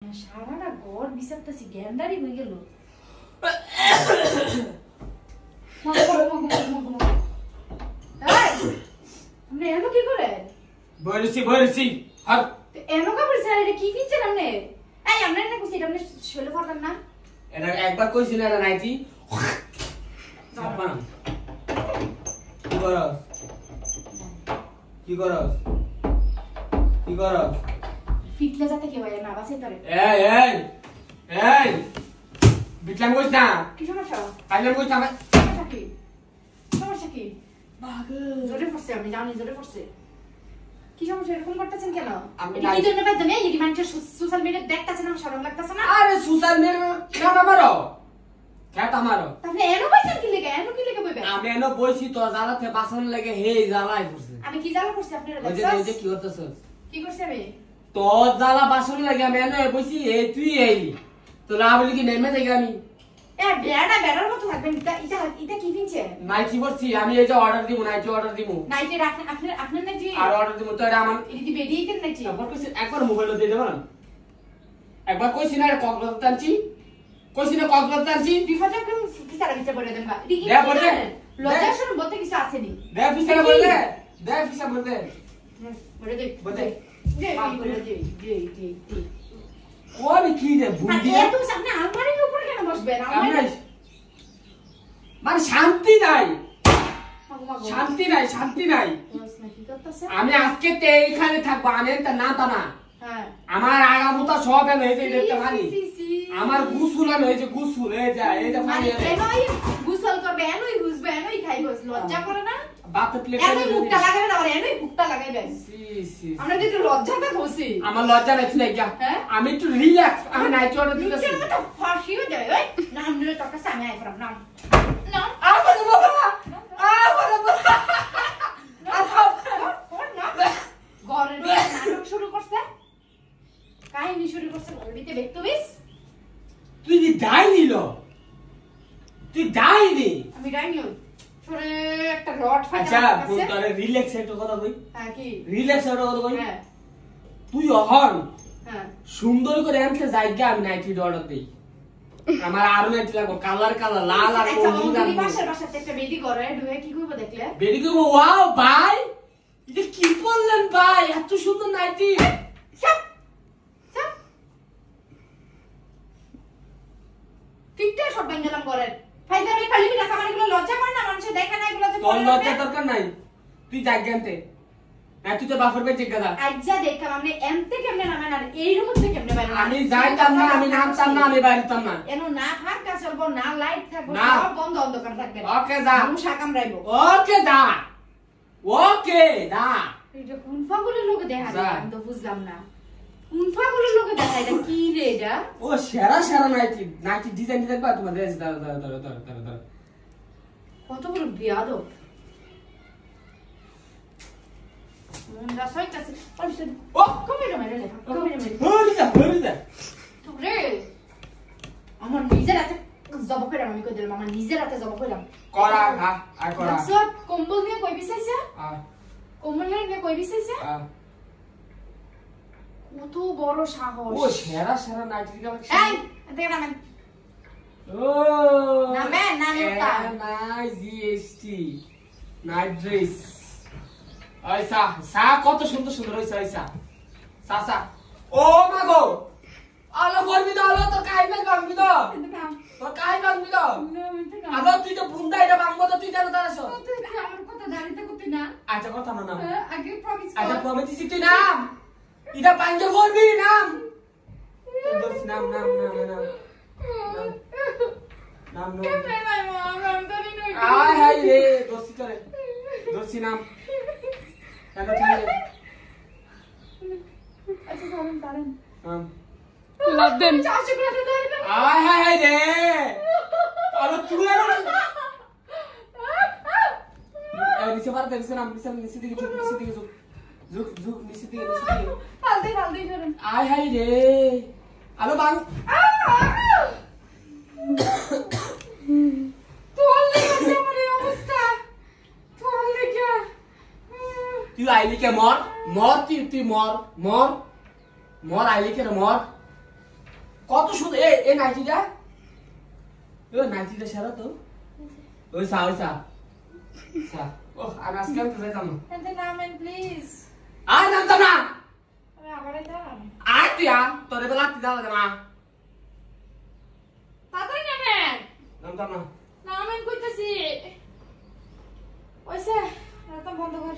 সারাটা ঘর বিছাতেছি গ্যান্ডারি হয়ে গেল। আপনি এনো কি করে বইরছি আর এনো কাপড় স্যার এটা কি কিনছেন আপনি? এই আমরা না কইছি এটা আপনি শৈলে পড়তাম না। এটা একবার কইছি না এটা নাইটি চাপান কি করস ফিটলে যাতে কি হয় না বাসে তরে। এই বিটলাম কইছ না কি সমস্যা? আইলাম কইছ না সমস্যা কি বাগো জোরে পড়ছে আমি জানি জোরে পড়ছে। কি সমস্যা এরকম করতেছেন কেন? আমি কি জন্য বাদ দেন? এই কি মানুষ সোশ্যাল মিডিয়া দেখতাছেন না শরম লাগতাছে না? আরে সোশ্যাল মিডিয়া কেটা মারো আপনি এনো কইছেন কি লেগে বইবেন? আমি এনো বইছি তো জ্বালাতে বাসন লাগে হে জ্বালাই করছে। আমি কি জ্বালা করছি আপনারা ওই দেখছেন? যে কি করতেছস কি করছি আমি? তো জ্বালা বাসন লাগে আমি এনো বইছি এই তুই এই তো না বলি কি নেমে যাই আমি এ বেড়ার মতো থাকবেন। এটা কি কিনছেন? নাইটি পড়ছি আমি এই যে অর্ডার দিব নাইটি রাখেন আপনার নাকি আর অর্ডার দিব তো এটা আমার এটা কি বেরিয়ে গেল নাকি? একবার কইছি একবার মোবাইল দিয়ে দেব না একবার কইছি না কক্সবাজার টানছি বিফাজা কোন ফিসারা বিচার করে দেন বা দে বলে লজ্জা শরম বলতে কিছু আছে নি? দে ফিসারা বলে বলে দে বলে দে ওরে কি রে বুদ্ধি এত সামনে আলমারির উপরে কেন বসবেন? আলমারি মানে শান্তি নাই আমি আজকে তে এইখানে থাকবো আমি একটা না তা না আমার আগামুতা সব এনে হয়েছে দেখতে পারি আমার গুসুল এনে হয়েছে গুসুল এই যে পানি এনই গুসল করবে এনই বুঝবে এনই খাইবো লজ্জা করে না বাতে প্লেট এনই মুখটা লাগাবে না আর এনই মুখটা লাগাইবে আমরা তো একটু লজ্জাটা বসি আমার লজ্জা নাই তুই কি আমি একটু রিল্যাক্স আমি নাইট অর্ডার দিতেছি তুই তো ফাঁসি হয়ে যাবে ওই না আমরা তোর কাছে আমি আইফরাম না আরে বাবা ঘরের নাটক শুরু করছে কাহিনী শুরু করছে ঘরবিতে দেখতে বেশ তুই ডাইনি আমি ডাইনি শুনে একটা রড ফাটা আচ্ছা তোরে রিল্যাক্স একটা কথা কই হ্যাঁ কি রিল্যাক্স একটা কথা কই হ্যাঁ তুই অহন হ্যাঁ সুন্দর করে আনতে যাইগা আমি নাইটি অর্ডার দেই আমার আরো নাইটি লাগবে কালার লাল আর আচ্ছা নীল ওই বাসাতে একটা বেডি করে ঢুকে কি করব দেখলে বেডি করব ওয়াও ভাই এটা কি বললেন ভাই এত সুন্দর নাইটি ফিটটা সব বেঙ্গলাম করেন ফাইজারে পালিবি না কামারগুলো লজ্জা করে না মানুষ দেখে না এগুলো যে তোর লজ্জা দরকার নাই তুই জায়গাতে না তুই তো বাফর ভাই জিজ্ঞাসা আজ্জা দেখলাম আপনি এমতে কেমনে নামেন আর এই রুম থেকে কেমনে বাইরে আমি যাইতাম না আমি নামতাম না আমি বাইরেতাম না এনো না ফাঁকা চলবো না লাইট থাকবে সব বন্ধ অন্ধকার থাকবে ওকে যা মশা কামড়াইবো ওকে যা এটা কোন ফাগুলের লোকে দেখা যায় আমি তো বুঝলাম না কোন ফাগুলের লোকে দেখা এটা কি রে এটা ও সেরা নাইটি ডিজাইন পা তোমার দেশ দাঁড়া কত বড় বিয়াদব মন রাসাই কাছে ও কমে মেরে হরি যা তো রে আমার নিজের হাতে জব করে আমি কই দিলাম আমার নিজের হাতে জব কইলাম করা আর করা সব কম্বল নিয়ে কই বিছাইছে কম্বল নিয়ে কই বিছাইছে কত বড় সাহস ও সেরা নাইটি কালেকশন এই দেখে নামেন ও নামেন নামটা নাইস জিএসটি নাইট ড্রেস আইসা সা কত সুন্দর হইছে আইসা সা ও মাগো আলো করবি তো আলো তো কাই ভাঙবি তো কাই ভাঙবি তো আলো তুই তো বুন্দা এটা ভাঙবো তো তুই জানো দাঁড়াছ আমার কথা দাঁড়িতে করতে না আচ্ছা কথা না আগে প্রমিস আচ্ছা প্রমিস তুই নাম এটা পাঞ্জ করবি নাম নাম আয় হাই রে দোস্তি করে দোস্তি নাম কেন ঠিক আচ্ছা দাঁড়ান লাভ দেন আয় হাই রে আরে তুই আর নিচে পার দেখ নাম নিচে দিকে ঝুক নিচে দিকে ফালতে করেন আয় হাই রে আলো বাং তুই আইলি কে মর তুই মর আইলি কে মর কত সুন্দর এই নাইটিটা নাইটিটা সেরা তো ওই সা ও আর আজকে আমি তো যাইতাম না এতে নামেন প্লিজ আর নামতাম না আমি আবার যাম আর তুই তোরে তো লাগতে দাও না তাড়াতাড়ি নামেন নামতাম না নামেন কইতাছি ওইসে রাতা বন্ধ কর